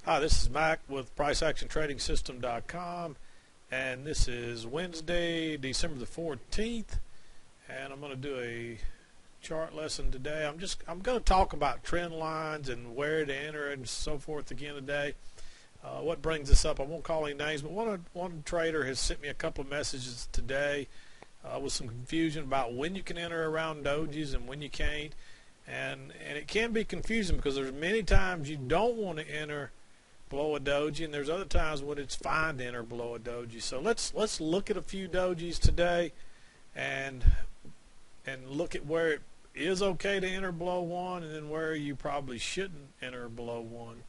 Hi, this is Mac with PriceActionTradingSystem.com, and this is Wednesday, December the 14th, and I'm going to do a chart lesson today. I'm going to talk about trend lines and where to enter and so forth again today. What brings this up? I won't call any names, but one trader has sent me a couple of messages today with some confusion about when you can enter around dojis and when you can't, and it can be confusing because there's many times you don't want to enter below a doji, and there's other times when it's fine to enter below a doji. So let's look at a few dojis today and look at where it is okay to enter below one, and then where you probably shouldn't enter below one.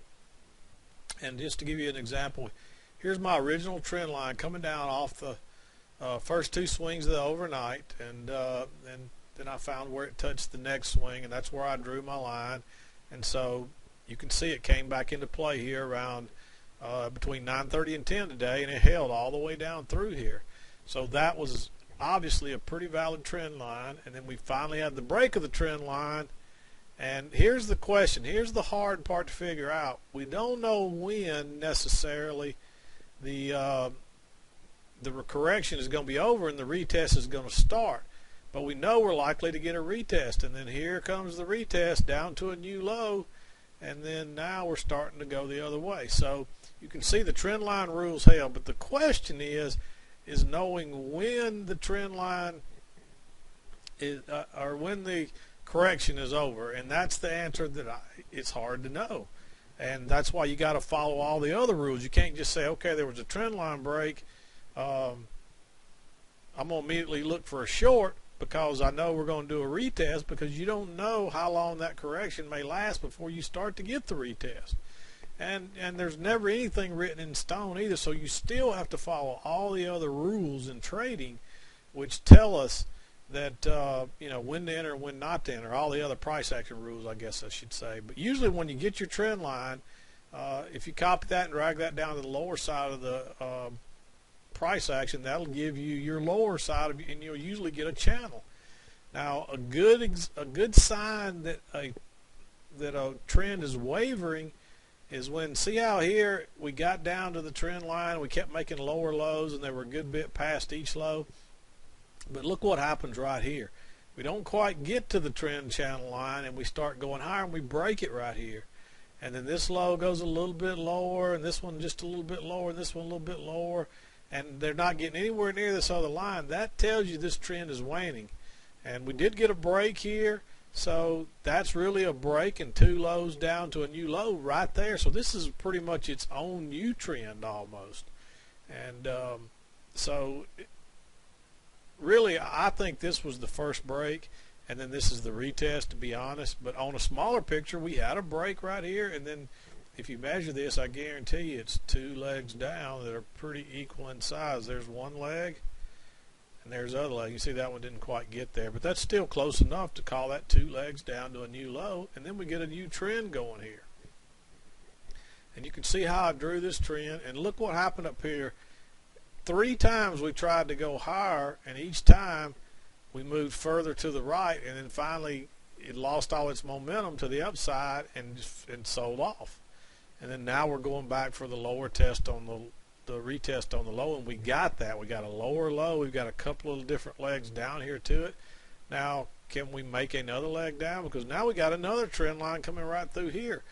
And just to give you an example, here's my original trend line coming down off the first two swings of the overnight, and then I found where it touched the next swing, and that's where I drew my line. And so you can see it came back into play here around between 9:30 and 10 today, and it held all the way down through here. So that was obviously a pretty valid trend line. And then we finally had the break of the trend line. And here's the question. Here's the hard part to figure out. We don't know when necessarily the correction is going to be over and the retest is going to start. But we know we're likely to get a retest. And then here comes the retest down to a new low. And then now we're starting to go the other way. So you can see the trend line rules held, but the question is knowing when the trend line is or when the correction is over, and that's the answer that it's hard to know. And that's why you got to follow all the other rules. You can't just say, okay, there was a trend line break, I'm going to immediately look for a short because I know we're going to do a retest, because you don't know how long that correction may last before you start to get the retest. And there's never anything written in stone either, so you still have to follow all the other rules in trading, which tell us that when to enter and when not to enter, all the other price action rules, I guess I should say. But usually when you get your trend line, if you copy that and drag that down to the lower side of the price action, that'll give you your lower side of, and you'll usually get a channel. Now a good sign that a trend is wavering is when, see how here we got down to the trend line, we kept making lower lows, and they were a good bit past each low. But look what happens right here. We don't quite get to the trend channel line, and we start going higher, and we break it right here. And then this low goes a little bit lower, and this one just a little bit lower, and this one a little bit lower, and they're not getting anywhere near this other line. That tells you this trend is waning. And we did get a break here, so that's really a break and two lows down to a new low right there. So this is pretty much its own new trend almost. And so really I think this was the first break, and then this is the retest, to be honest. But on a smaller picture, we had a break right here, and then if you measure this, I guarantee you it's two legs down that are pretty equal in size. There's one leg, and there's the other leg. You see that one didn't quite get there, but that's still close enough to call that two legs down to a new low, and then we get a new trend going here. And you can see how I drew this trend, and look what happened up here. 3 times we tried to go higher, and each time we moved further to the right, and then finally it lost all its momentum to the upside and sold off. And then now we're going back for the lower test on the retest on the low, and we got that. We got a lower low. We've got a couple of different legs down here to it. Now, can we make another leg down? Because now we got another trend line coming right through here.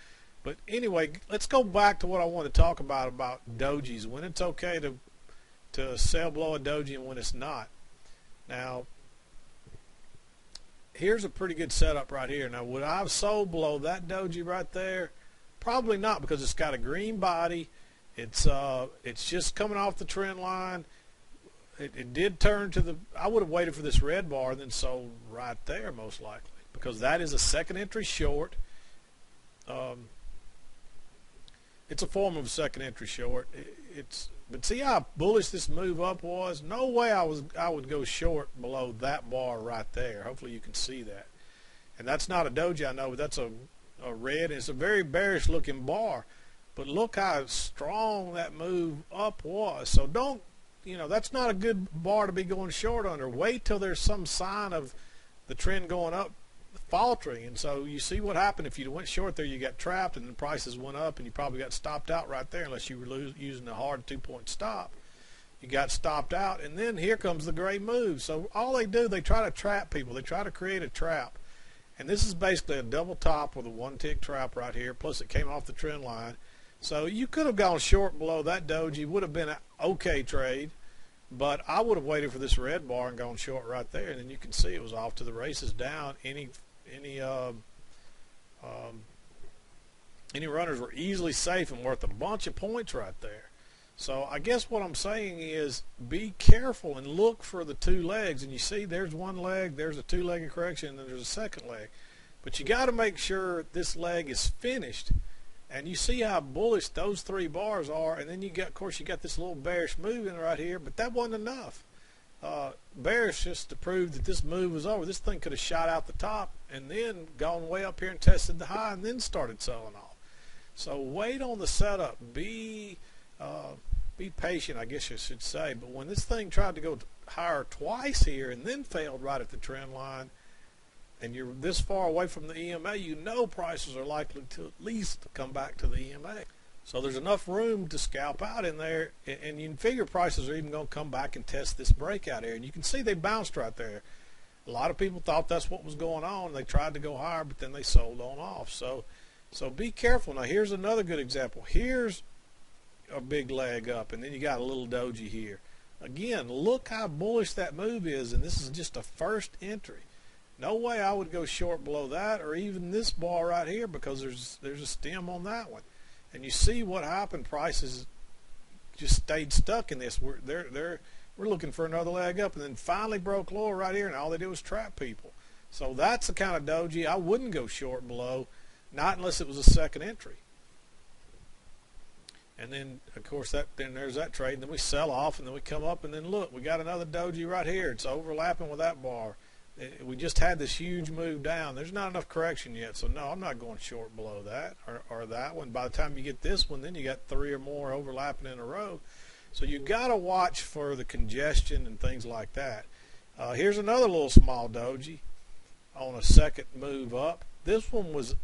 But anyway, let's go back to what I want to talk about dojis, when it's okay to sell below a doji and when it's not. Now, here's a pretty good setup right here. Now, would I have sold below that doji right there? Probably not, because it's got a green body. It's just coming off the trend line. It did turn to the, I would have waited for this red bar and then sold right there most likely, because that is a second entry short. It's a form of a second entry short. But see how bullish this move up was? No way I would go short below that bar right there. Hopefully you can see that. And that's not a doji, I know, but that's a red. It's a very bearish looking bar, but look how strong that move up was. So don't, that's not a good bar to be going short under. Wait till there's some sign of the trend going up faltering. And so you see what happened if you went short there. You got trapped, and the prices went up, and you probably got stopped out right there unless you were using a hard 2-point stop. You got stopped out, and then here comes the great move. So all they do, they try to trap people. They try to create a trap. And this is basically a double top with a 1-tick trap right here, plus it came off the trend line. So you could have gone short below that doji. Would have been an okay trade, but I would have waited for this red bar and gone short right there. And then you can see it was off to the races down. Any runners were easily safe and worth a bunch of points right there. So I guess what I'm saying is be careful and look for the two legs. And you see there's one leg, there's a two-legged correction, and then there's a second leg. But you got to make sure this leg is finished. And you see how bullish those three bars are. And then you got, of course, you got this little bearish move in right here, but that wasn't enough. Bearish just to prove that this move was over. This thing could have shot out the top and then gone way up here and tested the high and then started selling off. So wait on the setup. Be patient, I guess you should say. But when this thing tried to go higher twice here and then failed right at the trend line, and you're this far away from the EMA, you know prices are likely to at least come back to the EMA. So there's enough room to scalp out in there, and you can figure prices are even going to come back and test this breakout area. And you can see they bounced right there. A lot of people thought that's what was going on. They tried to go higher, but then they sold on off. So be careful. Now here's another good example. Here's a big leg up, and then you got a little doji here. Again, look how bullish that move is, and this is just a first entry. No way I would go short below that or even this bar right here, because there's a stem on that one. And you see what happened. Prices just stayed stuck in this. We're looking for another leg up, and then finally broke lower right here, and all they did was trap people. So that's the kind of doji I wouldn't go short below, not unless it was a second entry. And then, of course, then there's that trade. And then we sell off, and then we come up, and then look, we got another doji right here. It's overlapping with that bar. We just had this huge move down. There's not enough correction yet, so no, I'm not going short below that or that one. By the time you get this one, then you got three or more overlapping in a row. So you got to watch for the congestion and things like that. Here's another little small doji on a second move up. This one was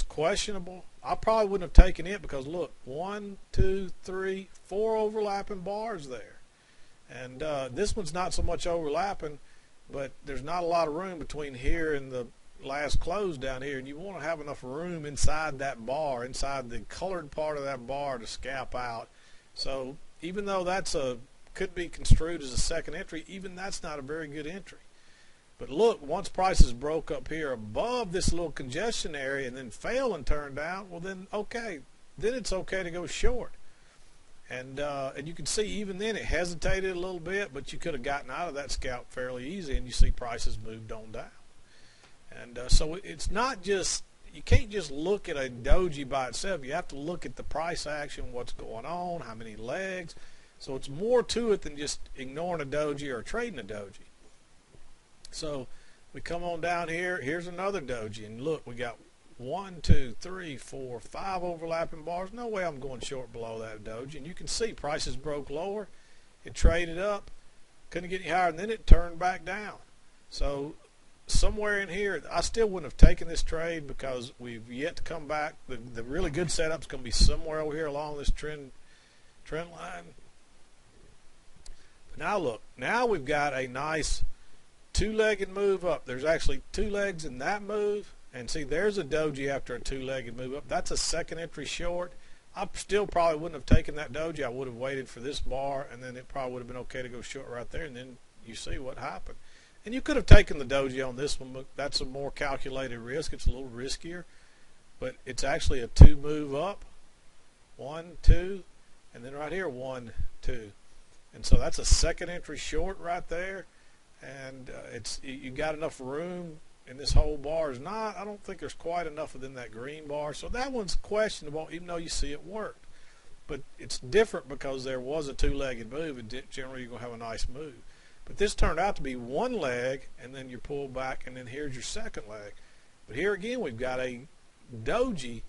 questionable. I probably wouldn't have taken it because look, 1, 2, 3, 4 overlapping bars there. And this one's not so much overlapping, but there's not a lot of room between here and the last close down here, and you want to have enough room inside that bar, inside the colored part of that bar, to scalp out. So even though could be construed as a second entry, even that's not a very good entry. But look, once prices broke up here above this little congestion area and then fail and turn down, well then okay, then it's okay to go short. And you can see even then it hesitated a little bit, but you could have gotten out of that scalp fairly easy, and you see prices moved on down. And so it's not just, you can't just look at a doji by itself. You have to look at the price action, what's going on, how many legs. So it's more to it than just ignoring a doji or trading a doji. So we come on down here. Here's another doji, and look, we got 1, 2, 3, 4, 5 overlapping bars. No way I'm going short below that doji. And you can see prices broke lower. It traded up, couldn't get any higher, and then it turned back down. So somewhere in here, I still wouldn't have taken this trade because we've yet to come back. The really good setup's going to be somewhere over here along this trend line. But now look, now we've got a nice two-legged move up. There's actually two legs in that move. And see, there's a doji after a two-legged move up. That's a second entry short. I still probably wouldn't have taken that doji. I would have waited for this bar, and then it probably would have been okay to go short right there. And then you see what happened. And you could have taken the doji on this one, but that's a more calculated risk. It's a little riskier. But it's actually a two move up. 1, 2, and then right here, 1, 2. And so that's a second entry short right there. And you got enough room. And this whole bar is not, I don't think there's quite enough within that green bar. So that one's questionable, even though you see it worked. But it's different because there was a two-legged move, and generally you're going to have a nice move. But this turned out to be one leg, and then you pull back, and then here's your second leg. But here again, we've got a doji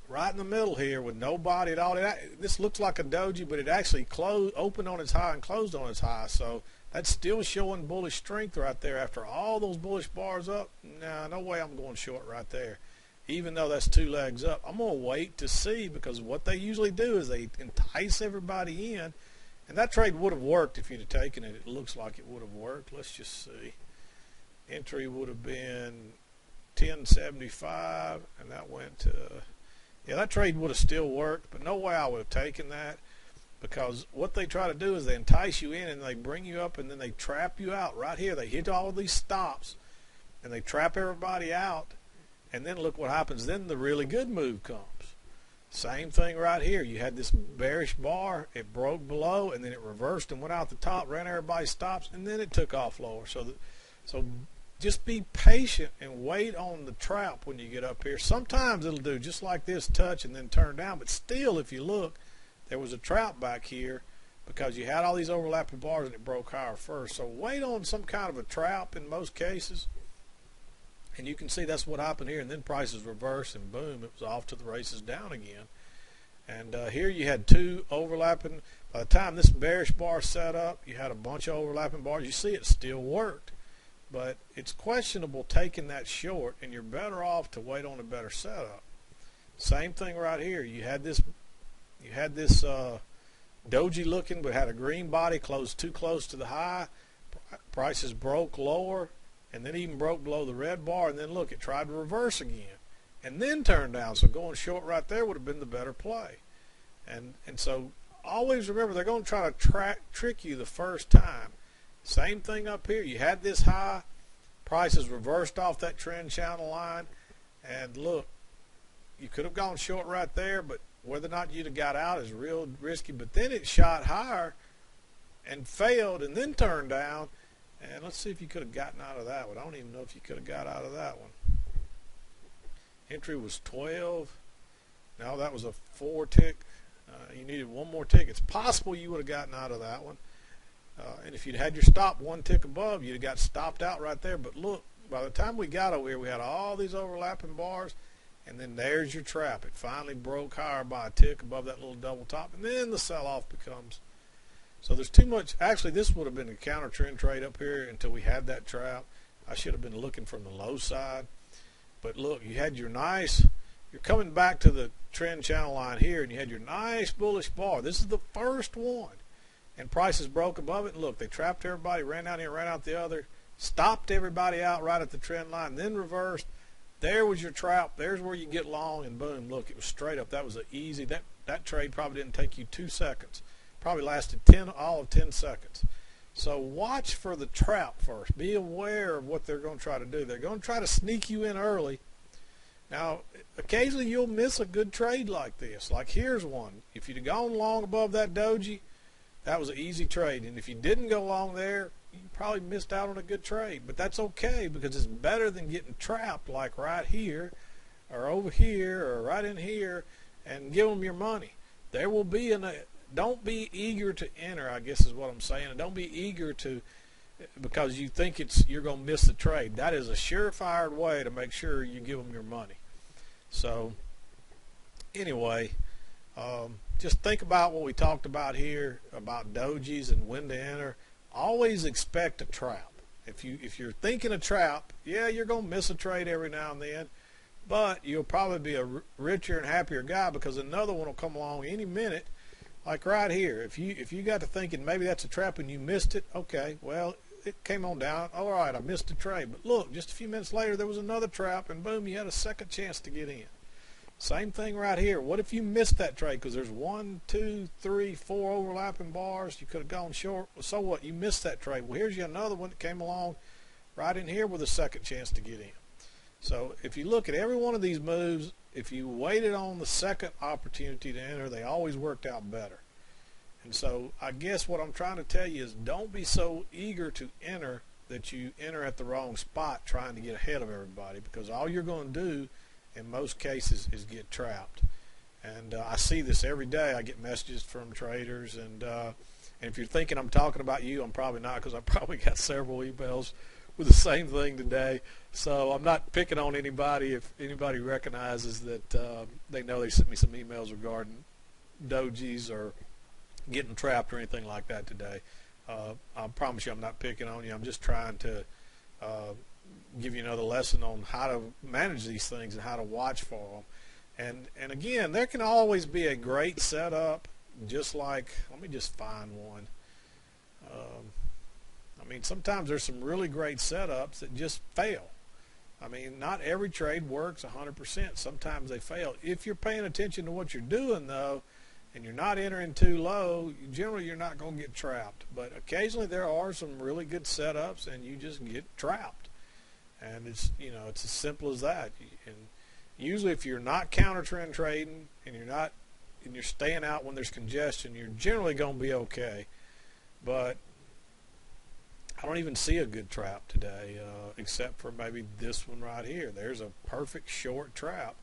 right in the middle here with no body at all. This looks like a doji, but it actually opened on its high and closed on its high. So That's still showing bullish strength right there after all those bullish bars up. Nah, no way I'm going short right there. Even though that's 2 legs up, I'm going to wait to see, because what they usually do is they entice everybody in. And that trade would have worked if you'd have taken it. It looks like it would have worked. Let's just see. Entry would have been 1075, and that went to, yeah, that trade would have still worked, but no way I would have taken that, because what they try to do is they entice you in and they bring you up and then they trap you out right here. They hit all of these stops and they trap everybody out, and then look what happens. Then the really good move comes. Same thing right here. You had this bearish bar, it broke below, and then it reversed and went out the top, ran everybody's stops, and then it took off lower. So just be patient and wait on the trap when you get up here. Sometimes it'll do just like this, touch and then turn down, but still, if you look, there was a trap back here because you had all these overlapping bars and it broke higher first. So wait on some kind of a trap in most cases. And you can see that's what happened here, and then prices reversed, and boom, it was off to the races down again. And here you had 2 overlapping. By the time this bearish bar set up, you had a bunch of overlapping bars. You see it still worked, but it's questionable taking that short, and you're better off to wait on a better setup. Same thing right here. You had this doji looking, but had a green body, closed too close to the high. Prices broke lower, and then even broke below the red bar, and then look, it tried to reverse again and then turned down. So going short right there would have been the better play. And so always remember, they're going to try to trick you the first time. Same thing up here. You had this high, prices reversed off that trend channel line, and look, you could have gone short right there, but whether or not you'd have got out is real risky. But then it shot higher and failed and then turned down. And let's see if you could have gotten out of that one. I don't even know if you could have got out of that one. Entry was 12. Now that was a 4 tick. You needed 1 more tick. It's possible you would have gotten out of that one. And if you'd had your stop 1 tick above, you'd have got stopped out right there. But look, by the time we got over here, we had all these overlapping bars. And then there's your trap. It finally broke higher by a tick above that little double top. And then the sell-off becomes. So there's too much. Actually, this would have been a counter trend trade up here until we had that trap. I should have been looking from the low side. But look, you had your nice, you're coming back to the trend channel line here, and you had your nice bullish bar. This is the first one. And prices broke above it. And look, they trapped everybody, ran down here, ran out the other, stopped everybody out right at the trend line, then reversed. There was your trap. There's where you get long, and boom, look, it was straight up. That was an easy, that trade probably didn't take you 2 seconds. Probably lasted all of 10 seconds. So watch for the trap first. Be aware of what they're going to try to do. They're going to try to sneak you in early. Now, occasionally you'll miss a good trade like this. Like here's one. If you'd have gone long above that doji, that was an easy trade. And if you didn't go long there, you probably missed out on a good trade. But that's okay, because it's better than getting trapped like right here or over here or right in here and give them your money. There will be don't be eager to enter, I guess is what I'm saying. And don't be eager to, because you think you're going to miss the trade. That is a surefire way to make sure you give them your money. So anyway, just think about what we talked about here about dojis and when to enter. Always expect a trap. If you're thinking a trap, yeah, you're going to miss a trade every now and then, but you'll probably be a richer and happier guy because another one will come along any minute. Like right here, if you got to thinking maybe that's a trap and you missed it, okay, well, it came on down. All right, I missed a trade. But look, just a few minutes later, there was another trap, and boom, you had a second chance to get in. Same thing right here. What if you missed that trade because there's 1, 2, 3, 4 overlapping bars? You could have gone short. Well, so what? You missed that trade. Well, here's you another one that came along right in here with a second chance to get in. So if you look at every one of these moves, if you waited on the second opportunity to enter, they always worked out better. And so I guess what I'm trying to tell you is don't be so eager to enter that you enter at the wrong spot trying to get ahead of everybody, because all you're going to do in most cases is get trapped. And I see this every day. I get messages from traders, and if you're thinking I'm talking about you, I'm probably not, because I probably got several emails with the same thing today. So I'm not picking on anybody. If anybody recognizes that they know they sent me some emails regarding dojis or getting trapped or anything like that today, I promise you I'm not picking on you. I'm just trying to uh, give you another lesson on how to manage these things and how to watch for them. And again, there can always be a great setup, just like, let me just find one. I mean, sometimes there's some really great setups that just fail. I mean, not every trade works 100%. Sometimes they fail. If you're paying attention to what you're doing, though, and you're not entering too low, generally you're not going to get trapped. But occasionally there are some really good setups, and you just get trapped. And it's, you know, it's as simple as that. And usually, if you're not counter trend trading and you're staying out when there's congestion, you're generally going to be okay. But I don't even see a good trap today, except for maybe this one right here. There's a perfect short trap.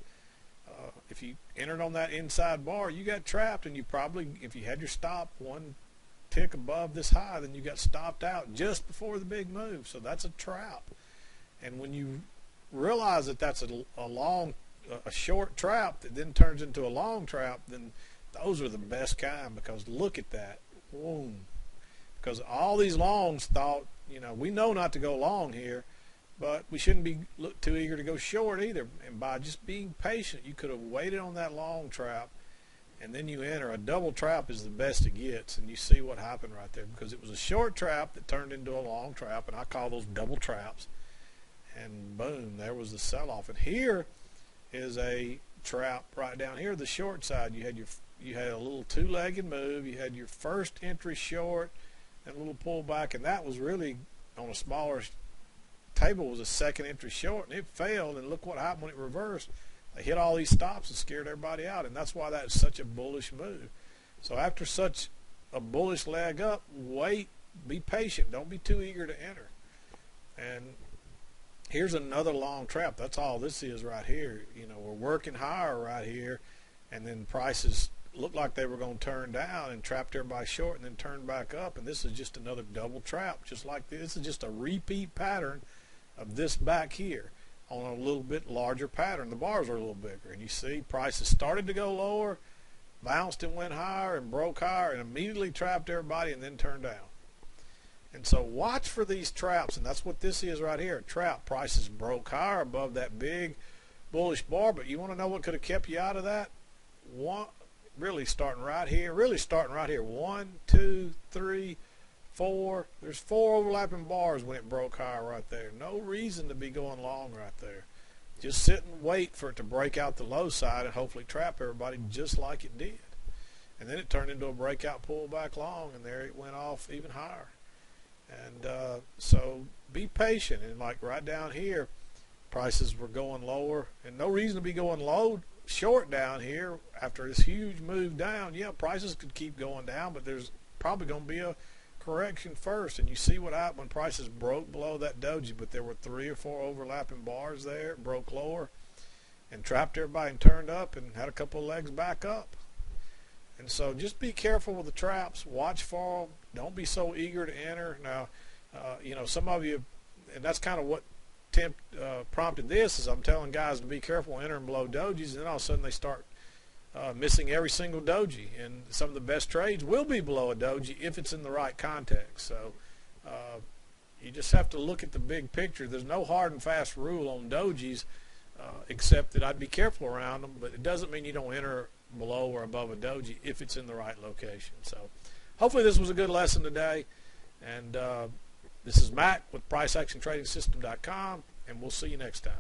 If you entered on that inside bar, you got trapped, and you probably, if you had your stop one tick above this high, then you got stopped out just before the big move. So that's a trap. And when you realize that that's a short trap that then turns into a long trap, then those are the best kind, because look at that. Boom. Because all these longs thought, you know, we know not to go long here, but we shouldn't be too eager to go short either. And by just being patient, you could have waited on that long trap, and then you enter. A double trap is the best it gets, and you see what happened right there, because it was a short trap that turned into a long trap, and I call those double traps. And boom, there was the sell-off. And here is a trap right down here, the short side. You had a little two-legged move. You had your first entry short and a little pullback, and that was really on a smaller table, was a second entry short, and it failed. And look what happened when it reversed. They hit all these stops and scared everybody out, and that's why that's such a bullish move. So after such a bullish leg up, wait, be patient, don't be too eager to enter. And here's another long trap. That's all this is right here. You know, we're working higher right here, and then prices looked like they were going to turn down and trapped everybody short and then turn back up. And this is just another double trap, just like this. This is just a repeat pattern of this back here on a little bit larger pattern. The bars are a little bigger, and you see prices started to go lower, bounced and went higher and broke higher, and immediately trapped everybody and then turned down. And so watch for these traps, and that's what this is right here, a trap. Prices broke higher above that big bullish bar, but you want to know what could have kept you out of that? Really starting right here. 1, 2, 3, 4. There's 4 overlapping bars when it broke higher right there. No reason to be going long right there. Just sit and wait for it to break out the low side and hopefully trap everybody just like it did. And then it turned into a breakout pullback long, and there it went off even higher. And so be patient. And like right down here, prices were going lower, and no reason to be going low short down here after this huge move down. Yeah, prices could keep going down, but there's probably going to be a correction first. And you see what happened when prices broke below that doji, but there were 3 or 4 overlapping bars there. It broke lower and trapped everybody and turned up and had a couple of legs back up. And so just be careful with the traps. Watch for them. Don't be so eager to enter. Now, you know, some of you, and that's kind of what prompted this, is I'm telling guys to be careful entering below dojis, and then all of a sudden they start missing every single doji. And some of the best trades will be below a doji if it's in the right context. So you just have to look at the big picture. There's no hard and fast rule on dojis, except that I'd be careful around them, but it doesn't mean you don't enter below or above a doji if it's in the right location. So hopefully this was a good lesson today. And this is Matt with PriceActionTradingSystem.com, and we'll see you next time.